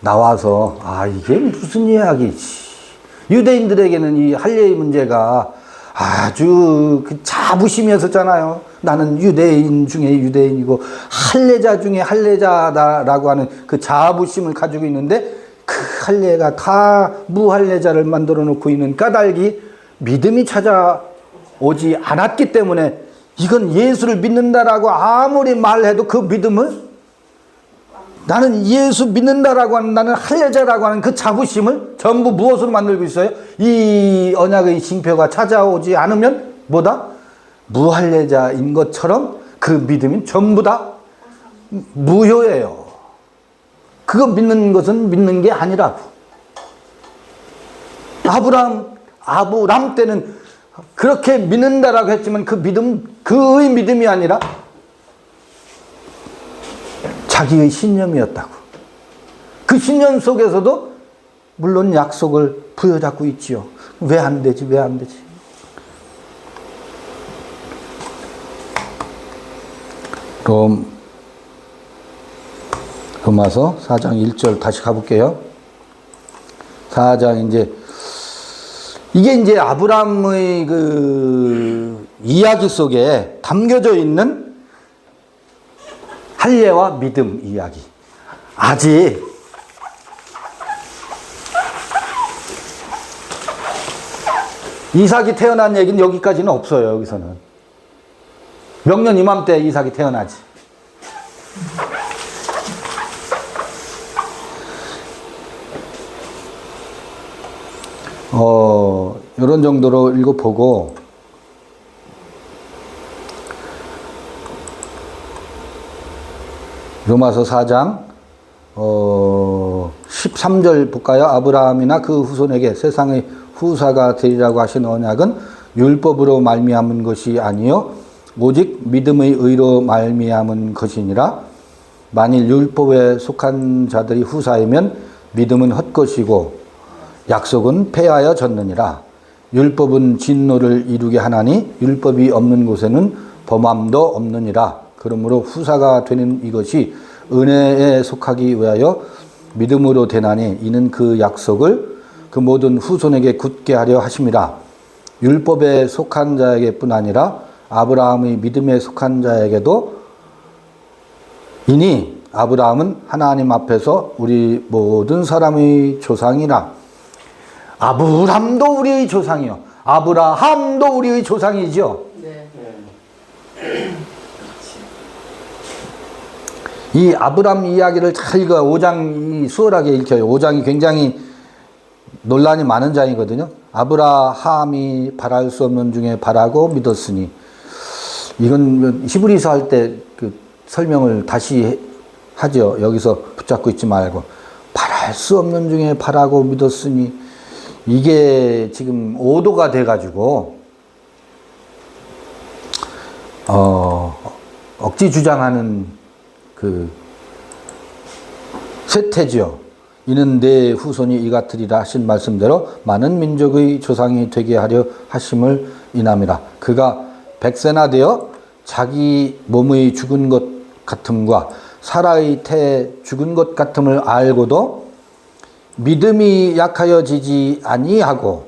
나와서, 이게 무슨 이야기지. 유대인들에게는 이 할례의 문제가 아주 자부심이었었잖아요. 나는 유대인 중에 유대인이고 할례자 중에 할례자다라고 하는 그 자부심을 가지고 있는데 그 할례가 다 무할례자를 만들어 놓고 있는 까닭이 믿음이 찾아오지 않았기 때문에 이건 예수를 믿는다라고 아무리 말해도 그 믿음을 나는 예수 믿는다라고 하는 나는 할례자라고 하는 그 자부심을 전부 무엇으로 만들고 있어요? 이 언약의 징표가 찾아오지 않으면 뭐다? 무할례자인 것처럼 그 믿음이 전부 다 무효예요. 그거 믿는 것은 믿는 게 아니라고. 아브람 때는 그렇게 믿는다라고 했지만 그 믿음, 그의 믿음이 아니라 자기의 신념이었다고. 그 신념 속에서도 물론 약속을 부여잡고 있지요. 왜 안 되지? 왜 안 되지? 로마서 4장 1절 다시 가볼게요. 4장 이게 이제 아브라함의 그 이야기 속에 담겨져 있는 할례와 믿음 이야기. 아직 이삭이 태어난 얘기는 여기까지는 없어요. 여기서는 명년 이맘때 이삭이 태어나지. 이런 정도로 읽어보고 로마서 4장 13절 볼까요? 아브라함이나 그 후손에게 세상의 후사가 되리라고 하신 언약은 율법으로 말미암은 것이 아니요 오직 믿음의 의로 말미암은 것이니라. 만일 율법에 속한 자들이 후사이면 믿음은 헛것이고 약속은 폐하여 졌느니라. 율법은 진노를 이루게 하나니 율법이 없는 곳에는 범함도 없느니라. 그러므로 후사가 되는 이것이 은혜에 속하기 위하여 믿음으로 되나니 이는 그 약속을 그 모든 후손에게 굳게 하려 하심이라. 율법에 속한 자에게뿐 아니라 아브라함의 믿음에 속한 자에게도 이니 아브라함은 하나님 앞에서 우리 모든 사람의 조상이라. 아브람도 우리의 조상이요. 아브라함도 우리의 조상이죠. 네. 이 아브람 이야기를 잘 읽어 5장이 수월하게 읽혀요. 5장이 굉장히 논란이 많은 장이거든요. 아브라함이 바랄 수 없는 중에 바라고 믿었으니, 이건 히브리서 할 때 그 설명을 다시 하죠. 여기서 붙잡고 있지 말고 바랄 수 없는 중에 바라고 믿었으니, 이게 지금 오도가 돼가지고 억지 주장하는 그 쇠퇴지요. 이는 내 후손이 이 같으리라 하신 말씀대로 많은 민족의 조상이 되게 하려 하심을 인함이라. 그가 백세나 되어 자기 몸의 죽은 것 같음과 사라의 태 죽은 것 같음을 알고도 믿음이 약하여지지 아니하고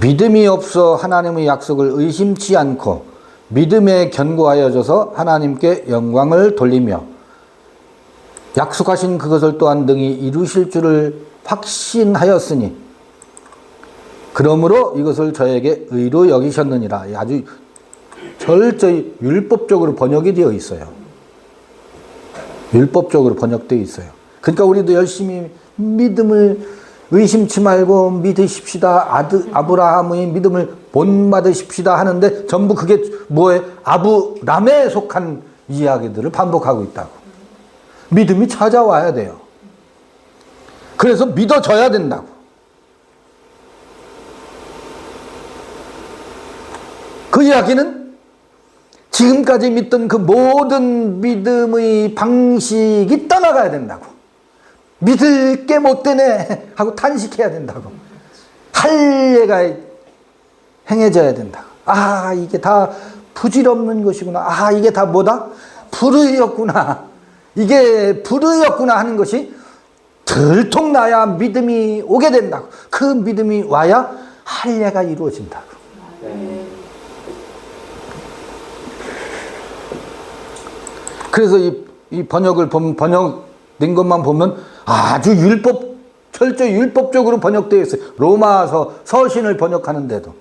믿음이 없어 하나님의 약속을 의심치 않고 믿음에 견고하여져서 하나님께 영광을 돌리며 약속하신 그것을 또한 능히 이루실 줄을 확신하였으니 그러므로 이것을 저에게 의로 여기셨느니라. 아주 철저히 율법적으로 번역이 되어 있어요. 율법적으로 번역되어 있어요. 그러니까 우리도 열심히 믿음을 의심치 말고 믿으십시다. 아브라함의 믿음을 본받으십시다 하는데 전부 그게 뭐에 아브람에 속한 이야기들을 반복하고 있다고. 믿음이 찾아와야 돼요. 그래서 믿어져야 된다고. 그 이야기는 지금까지 믿던 그 모든 믿음의 방식이 떠나가야 된다고. 믿을 게 못 되네 하고 탄식해야 된다고. 할례가 행해져야 된다고. 아, 이게 다 부질없는 것이구나. 아, 이게 다 뭐다? 불의였구나. 이게 불의였구나 하는 것이 들통나야 믿음이 오게 된다고. 그 믿음이 와야 할례가 이루어진다고. 그래서 이 번역을 보면, 번역된 것만 보면 아주 철저히 율법적으로 번역되어 있어요. 로마서 서신을 번역하는데도.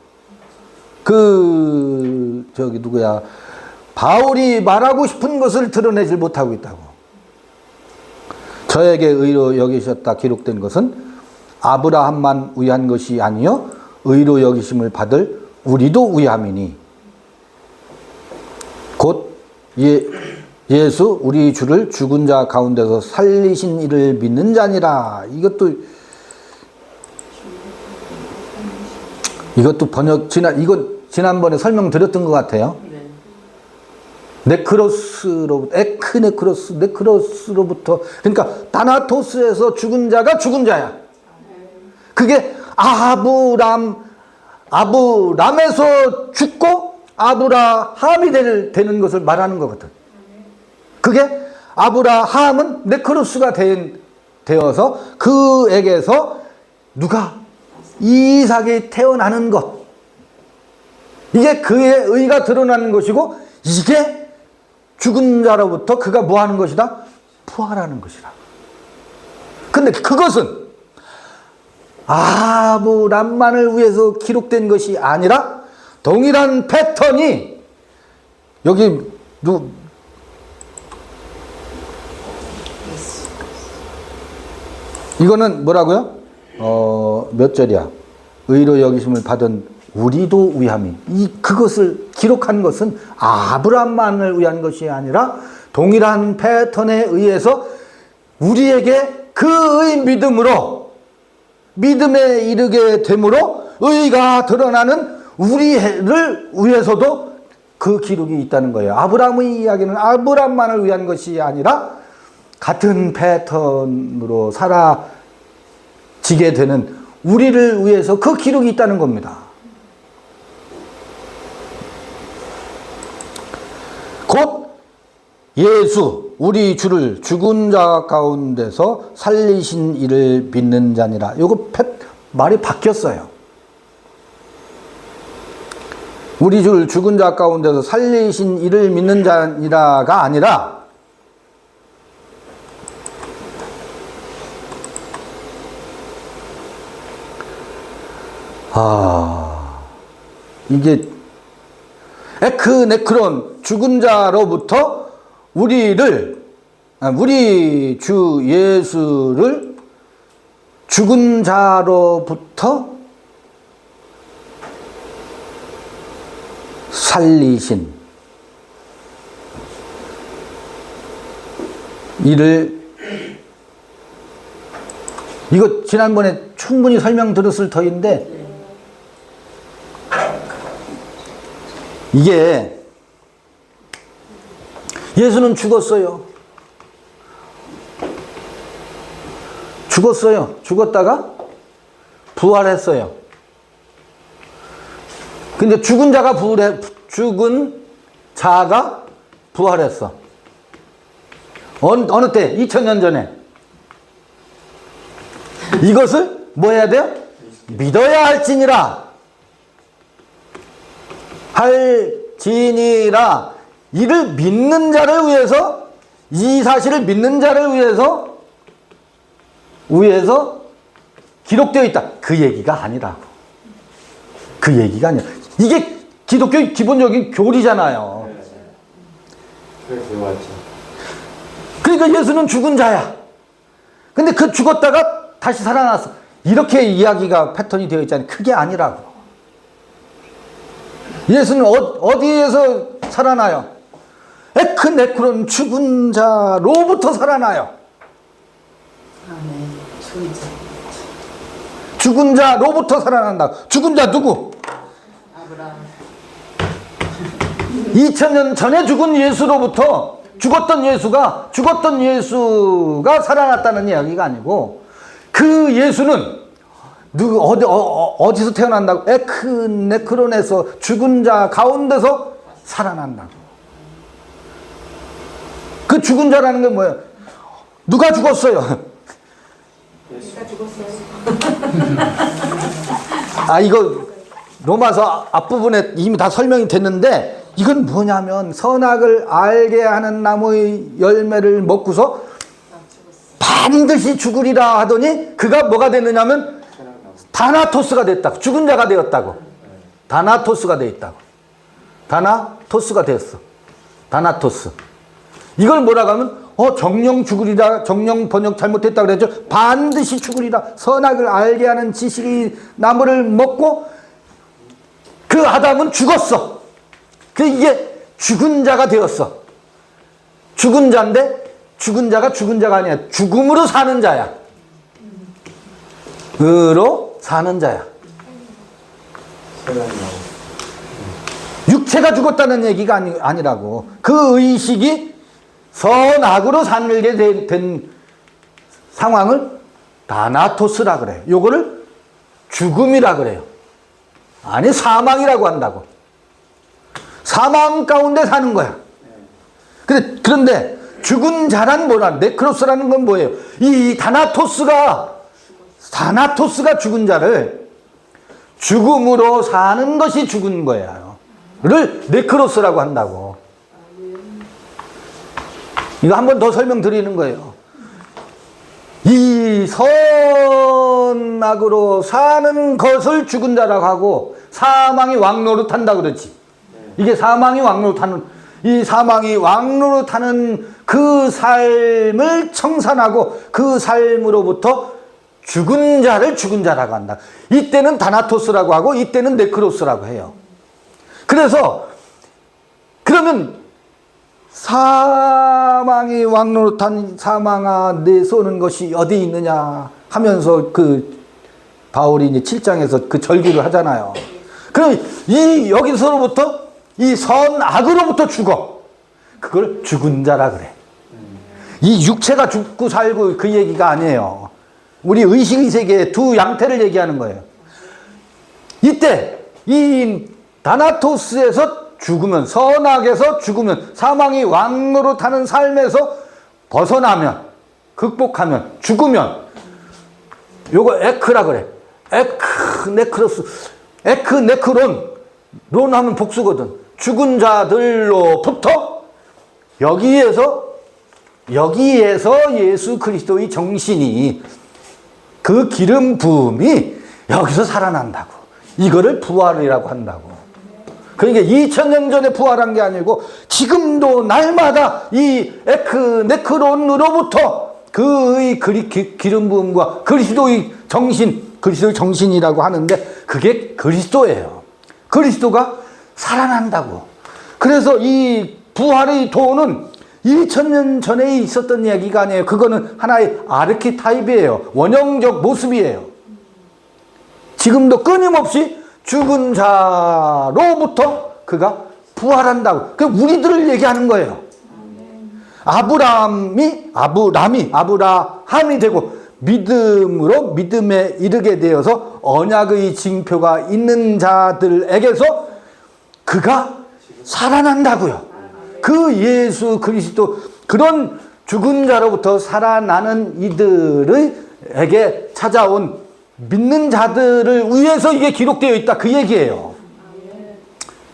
바울이 말하고 싶은 것을 드러내질 못하고 있다고. 저에게 의로 여기셨다 기록된 것은 아브라함만 위한 것이 아니요 의로 여기심을 받을 우리도 위함이니 곧 예수 우리 주를 죽은 자 가운데서 살리신 이를 믿는 자니라. 이것도 번역 지난번에 설명드렸던 것 같아요. 네크로스로부터 그러니까 다나토스에서 죽은 자가 죽은 자야. 그게 아브람에서 죽고 아브라함이 되는 것을 말하는 거거든. 그게 아브라함은 네크로스가 되어서 그에게서 누가 이삭이 태어나는 것, 이게 그의 의가 드러나는 것이고, 이게 죽은 자로부터 그가 뭐 하는 것이다? 부활하는 것이다. 근데 그것은 아브람만을 위해서 기록된 것이 아니라 동일한 패턴이 여기 이거는 뭐라고요? 몇 절이야? 의로 여기심을 받은 우리도 위함이. 그것을 기록한 것은 아브람만을 위한 것이 아니라 동일한 패턴에 의해서 우리에게 그의 믿음에 이르게 되므로 의가 드러나는 우리를 위해서도 그 기록이 있다는 거예요. 아브람의 이야기는 아브람만을 위한 것이 아니라 같은 패턴으로 살아지게 되는 우리를 위해서 그 기록이 있다는 겁니다. 예수 우리 주를 죽은 자 가운데서 살리신 이를 믿는 자니라. 요거 말이 바뀌었어요. 우리 주를 죽은 자 가운데서 살리신 이를 믿는 자니라가 아니라 이게 에크네크론 죽은 자로부터 우리 주 예수를 죽은 자로부터 살리신 이를, 이거 지난번에 충분히 설명 들었을 터인데, 이게 예수는 죽었어요. 죽었다가 부활했어요. 근데 죽은 자가 부활했어. 어느 때? 2000년 전에. 이것을 뭐 해야 돼요? 믿어야 할지니라. 이를 믿는 자를 위해서, 이 사실을 믿는 자를 위해서 기록되어 있다. 그 얘기가 아니라. 이게 기독교의 기본적인 교리잖아요. 그러니까 예수는 죽은 자야. 근데 그 죽었다가 다시 살아났어. 이렇게 이야기가 패턴이 되어 있잖아요. 그게 아니라고. 예수는 어디에서 살아나요? 에크네크론 죽은 자로부터 살아나요. 죽은 자로부터 살아난다. 죽은 자 누구? 아브라함. 2000년 전에 죽은 예수로부터 죽었던 예수가 살아났다는 이야기가 아니고, 그 예수는 어디서 태어난다고? 에크네크론에서 죽은 자 가운데서 살아난다고. 그 죽은 자라는 게 뭐예요? 누가 죽었어요? 예수가 죽었어요. 이거 로마서 앞부분에 이미 다 설명이 됐는데, 이건 뭐냐면 선악을 알게 하는 나무의 열매를 먹고서 반드시 죽으리라 하더니 그가 뭐가 됐느냐면 다나토스가 됐다고. 죽은 자가 되었다고. 다나토스가 되었다고. 다나토스가 되었어. 다나토스. 이걸 뭐라고 하면 정령 죽으리라. 정령 번역 잘못했다고 그랬죠. 반드시 죽으리라. 선악을 알게 하는 지식의 나무를 먹고 그 아담은 죽었어. 이게 죽은 자가 되었어. 죽은 자인데 죽은 자가 아니야. 죽음으로 사는 자야. 으로 사는 자야. 육체가 죽었다는 얘기가 아니라고. 그 의식이 선악으로 살게 된 상황을 다나토스라 그래요. 요거를 죽음이라 그래요. 아니, 사망이라고 한다고. 사망 가운데 사는 거야. 그런데 죽은 자란 뭐라? 네크로스라는 건 뭐예요? 이 다나토스가 죽은 자를 죽음으로 사는 것이 죽은 거예요. 를 네크로스라고 한다고. 이거 한 번 더 설명드리는 거예요. 이 선악으로 사는 것을 죽은 자라고 하고, 사망이 왕노릇한다 그러지. 이게 사망이 왕노릇하는, 이 사망이 왕노릇하는 그 삶을 청산하고 그 삶으로부터 죽은 자를 죽은 자라고 한다. 이때는 다나토스라고 하고 이때는 네크로스라고 해요. 그래서 그러면 사망이 왕노릇한 사망아 내 쏘는 것이 어디 있느냐 하면서 그 바울이 이제 7장에서 그 절규를 하잖아요. 그럼 여기서부터 이 선악으로부터 죽어. 그걸 죽은 자라 그래. 이 육체가 죽고 살고 그 얘기가 아니에요. 우리 의식의 세계의 두 양태를 얘기하는 거예요. 이때 이 다나토스에서 죽으면, 선악에서 죽으면, 사망이 왕노릇하는 삶에서 벗어나면, 극복하면, 죽으면, 요거 에크라 그래. 에크 네크로스, 에크 네크론, 론 하면 복수거든. 죽은 자들로부터 여기에서 예수 그리스도의 정신이, 그 기름 부음이 여기서 살아난다고. 이거를 부활이라고 한다고. 그러니까 2000년 전에 부활한 게 아니고 지금도 날마다 이 에크 네크론으로부터 그의 기름 부음과 그리스도의 정신이라고 하는데, 그게 그리스도예요. 그리스도가 살아난다고. 그래서 이 부활의 도는 2000년 전에 있었던 이야기가 아니에요. 그거는 하나의 아르키타입이에요. 원형적 모습이에요. 지금도 끊임없이 죽은 자로부터 그가 부활한다고. 그 우리들을 얘기하는 거예요. 아브라함이 되고 믿음으로 믿음에 이르게 되어서 언약의 징표가 있는 자들에게서 그가 살아난다고요. 그 예수 그리스도, 그런 죽은 자로부터 살아나는 이들에게 찾아온 믿는 자들을 위해서 이게 기록되어 있다, 그 얘기예요.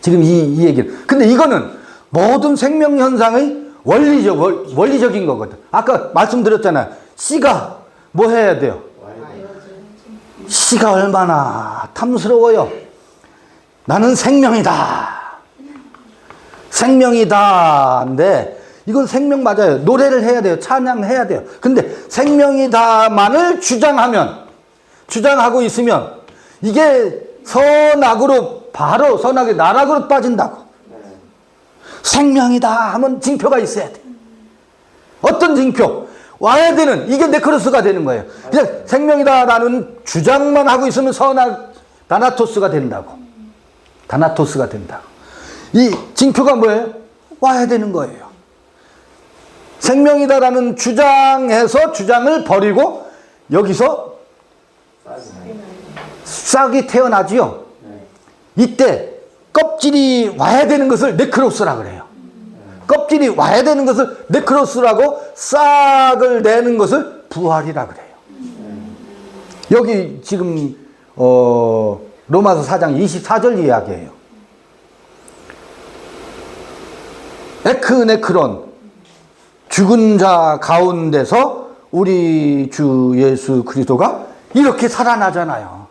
지금 이 얘기는. 근데 이거는 모든 생명 현상의 원리적인 거거든. 아까 말씀드렸잖아요. 씨가 뭐 해야 돼요? 씨가 얼마나 탐스러워요. 나는 생명이다. 생명이다인데, 이건 생명 맞아요. 노래를 해야 돼요. 찬양해야 돼요. 근데 생명이다만을 주장하고 있으면 이게 선악으로, 바로 선악의 나락으로 빠진다고. 생명이다 하면 징표가 있어야 돼. 어떤 징표? 와야 되는, 이게 네크로스가 되는 거예요. 그냥 생명이다라는 주장만 하고 있으면 선악, 다나토스가 된다고. 이 징표가 뭐예요? 와야 되는 거예요. 생명이다라는 주장을 버리고 여기서 싹이 태어나지요. 이때 껍질이 와야 되는 것을 네크로스라 그래요. 껍질이 와야 되는 것을 네크로스라고, 싹을 내는 것을 부활이라 그래요. 여기 지금 로마서 4장 24절 이야기예요. 에크네크론, 죽은 자 가운데서 우리 주 예수 그리스도가 이렇게 살아나잖아요.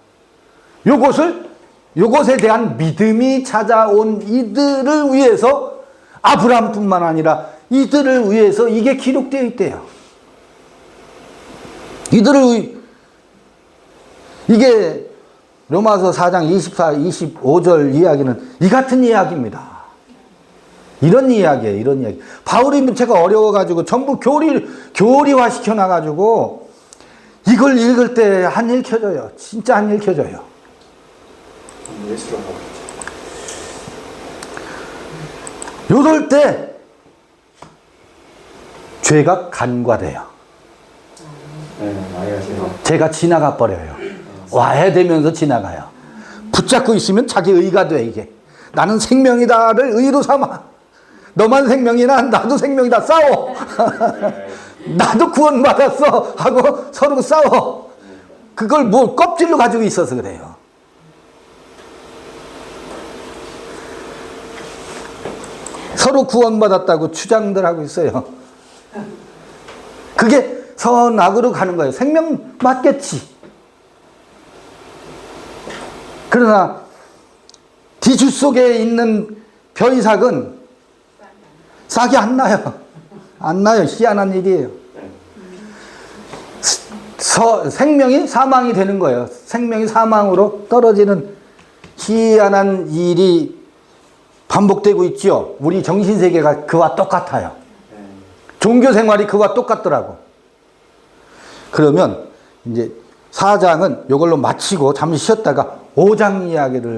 요것에 대한 믿음이 찾아온 이들을 위해서, 아브라함뿐만 아니라 이들을 위해서 이게 기록되어 있대요. 이게 로마서 4장 24, 25절 이야기는 이 같은 이야기입니다. 이런 이야기예요. 바울의 문체가 어려워가지고 전부 교리화 시켜놔가지고 이걸 읽을 때 안 읽혀져요. 진짜 안 읽혀져요. 요럴 때 죄가 간과돼요. 죄가 지나가 버려요. 와야 되면서 지나가요. 붙잡고 있으면 자기 의가 돼. 이게 나는 생명이다를 의로 삼아. 너만 생명이나 나도 생명이다. 싸워. 나도 구원받았어 하고 서로 싸워. 그걸 뭐 껍질로 가지고 있어서 그래요. 서로 구원받았다고 주장들 하고 있어요. 그게 선악으로 가는 거예요. 생명 맞겠지. 그러나 뒤주 속에 있는 벼이삭은 싹이 안 나요. 희한한 일이에요. 생명이 사망이 되는 거예요. 생명이 사망으로 떨어지는 희한한 일이 반복되고 있죠. 우리 정신세계가 그와 똑같아요. 종교 생활이 그와 똑같더라고. 그러면 이제 4장은 이걸로 마치고 잠시 쉬었다가 5장 이야기를